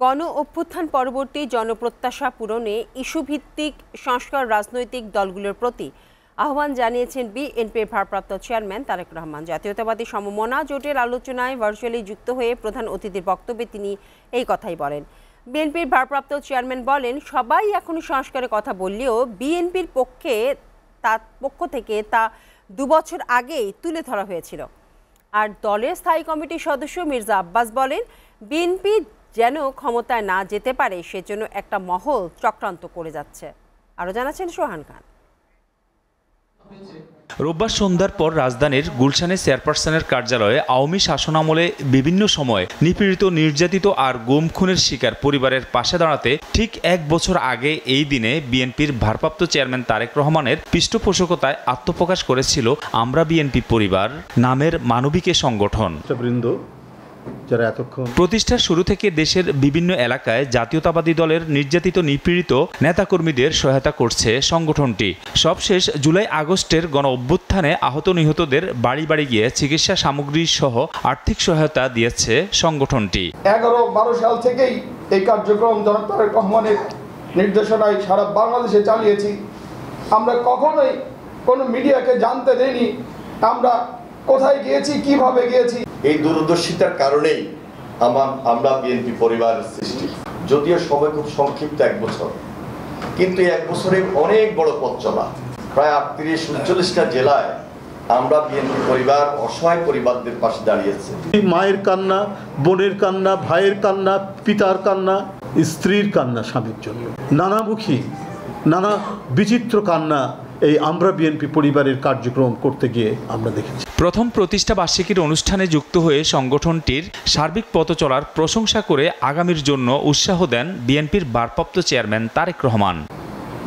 গণ অভ্যুত্থান পরবর্তী জনপ্রত্যাশা পূরণে ইস্যুভিত্তিক সংস্কার রাজনৈতিক দলগুলোর প্রতি আহ্বান জানিয়েছেন বিএনপির ভারপ্রাপ্ত চেয়ারম্যান তারেক রহমান। জাতীয়তাবাদী সমমনা জোটের আলোচনায় ভার্চুয়ালি যুক্ত হয়ে প্রধান অতিথির বক্তব্যে তিনি এই কথাই বলেন। বিএনপির ভারপ্রাপ্ত চেয়ারম্যান বলেন, সবাই এখনই সংস্কারের কথা বললেও বিএনপির পক্ষ থেকে তা 2 বছর আগেই তুলে ধরা হয়েছিল। আর দলের স্থায়ী কমিটির সদস্য মির্জা আব্বাস বলেন, বিএনপি যেন ক্ষমতায় না যেতে পারে সেজন্য একটা মহল চক্রান্ত করে যাচ্ছে। আরো জানাচ্ছেন সোহান খান। রোববার সন্ধ্যার পর রাজধানীর গুলশানে চেয়ারপারসনের কার্যালয়ে আওয়ামী শাসনামলে বিভিন্ন সময়ে নিপীড়িত, নির্যাতিত আর গুম খুনের শিকার পরিবারের পাশে দাঁড়াতে ঠিক 1 বছর আগে এই দিনে বিএনপির ভারপ্রাপ্ত চেয়ারম্যান তারেক রহমানের পৃষ্ঠপোষকতায় আত্মপ্রকাশ করেছিল আমরা বিএনপি পরিবার নামের মানবিক সংগঠন। প্রতিষ্ঠার শুরু থেকে দেশের বিভিন্ন এলাকায় জাতীয়তাবাদী দলের নির্যাতিত, নিপীড়িত নেতাকর্মীদের সহায়তা করছে সংগঠনটি। সবশেষ জুলাই আগস্টের গণ অভ্যুত্থানে আহত নিহতদের বাড়ি বাড়ি গিয়ে চিকিৎসা সামগ্রী সহ আর্থিক সহায়তা দিয়েছে সংগঠনটি। 11-12 সাল থেকেই এই কার্যক্রম জনাব তারেক রহমানের নির্দেশনায় সারা বাংলাদেশে চালিয়েছি। আমরা কখনোই কোনো মিডিয়াকে জানতে দেইনি আমরা কোথায় গিয়েছি, কিভাবে গিয়েছি। এই দূরদর্শিতার কারণেই আমরা বিএনপি পরিবারের সৃষ্টি। যদিও সময় খুব সংক্ষিপ্ত 1 বছর, কিন্তু এই 1 বছরে অনেক বড় পথ চলা। প্রায় 38-39টা জেলায় আমরা বিএনপি পরিবার অসহায় পরিবারদের পাশে দাঁড়িয়েছে। মায়ের কান্না, বোনের কান্না, ভাইয়ের কান্না, পিতার কান্না, স্ত্রীর কান্না, স্বামীর জন্য নানামুখী, নানা বিচিত্র কান্না এই আমরা বিএনপি পরিবারের কার্যক্রম করতে গিয়ে আমরা দেখেছি। প্রথম প্রতিষ্ঠা বার্ষিকীর অনুষ্ঠানে যুক্ত হয়ে সংগঠনটির সার্বিক পথ চলার প্রশংসা করে আগামীর জন্য উৎসাহ দেন বিএনপির ভারপ্রাপ্ত চেয়ারম্যান তারেক রহমান।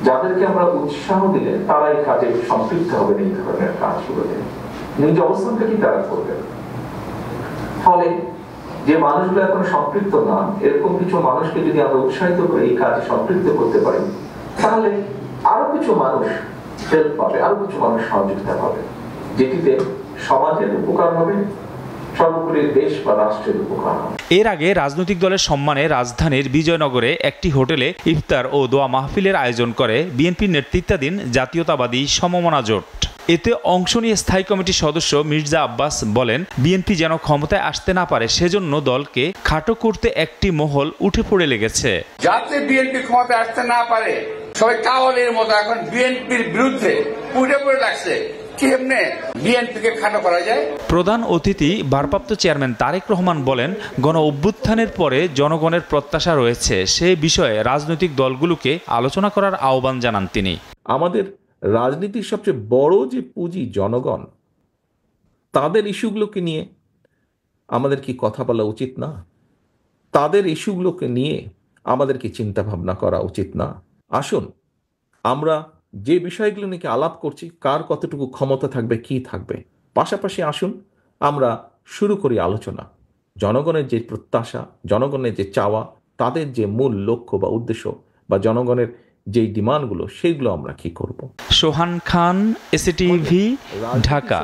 যাদেরকে আমরা উৎসাহ দিলে তারা এই কাজে সম্পৃক্ত হবে, এই ধরনের কাজগুলোতে নিজ অবস্থানটা কি তারা করবে। ফলে যে মানুষগুলো এখন সম্পৃক্ত না, এরকম কিছু মানুষকে যদি আমরা উৎসাহিত করে এই কাজে সম্পৃক্ত করতে পারি, তাহলে আরো কিছু মানুষ হেল্প পাবে, আরো কিছু মানুষ সহযোগিতা পাবে, যেটিতে সমাজের উপকার হবে, সর্বোপরি দেশ বা রাষ্ট্রের উপকার হবে। এর আগে রাজনৈতিক দলের সম্মানে রাজধানীর বিজয়নগরে একটি হোটেলে ইফতার ও দোয়া মাহফিলের আয়োজন করে বিএনপির নেতৃত্বাধীন জাতীয়তাবাদী সমমনা জোট। এতে অংশ নিয়ে স্থায়ী কমিটির সদস্য মির্জা আব্বাস বলেন, বিএনপি যেন ক্ষমতায় আসতে না পারে সেজন্য দলকে খাটো করতে একটি মহল উঠে পড়ে লেগেছে। যাতে বিএনপি ক্ষমতায় আসতে না পারে সবাই কাওয়ালের মতো এখন বিএনপির বিরুদ্ধে উঠে পড়ে লাগছে। বিএনপিকে খাটো করা যায়। প্রধান অতিথি ভারপ্রাপ্ত চেয়ারম্যান তারেক রহমান বলেন, গণ অভ্যুত্থানের পরে জনগণের প্রত্যাশা রয়েছে, সে বিষয়ে রাজনৈতিক দলগুলোকে আলোচনা করার আহ্বান জানান তিনি। আমাদের রাজনীতির সবচেয়ে বড় যে পুঁজি জনগণ, তাদের ইস্যুগুলোকে নিয়ে আমাদের কি কথা বলা উচিত না? তাদের ইস্যুগুলোকে নিয়ে আমাদের কি চিন্তা ভাবনা করা উচিত না? আসুন, আমরা যে বিষয়গুলো নিয়ে আলাপ করছি, কার কতটুকু ক্ষমতা থাকবে, কি থাকবে, পাশাপাশি আসুন আমরা শুরু করি আলোচনা। জনগণের যে প্রত্যাশা, জনগণের যে চাওয়া, তাদের যে মূল লক্ষ্য বা উদ্দেশ্য বা জনগণের যেই ডিমান্ডগুলো, সেইগুলো আমরা কি করব। সোহান খান, এসএটিভি, ঢাকা।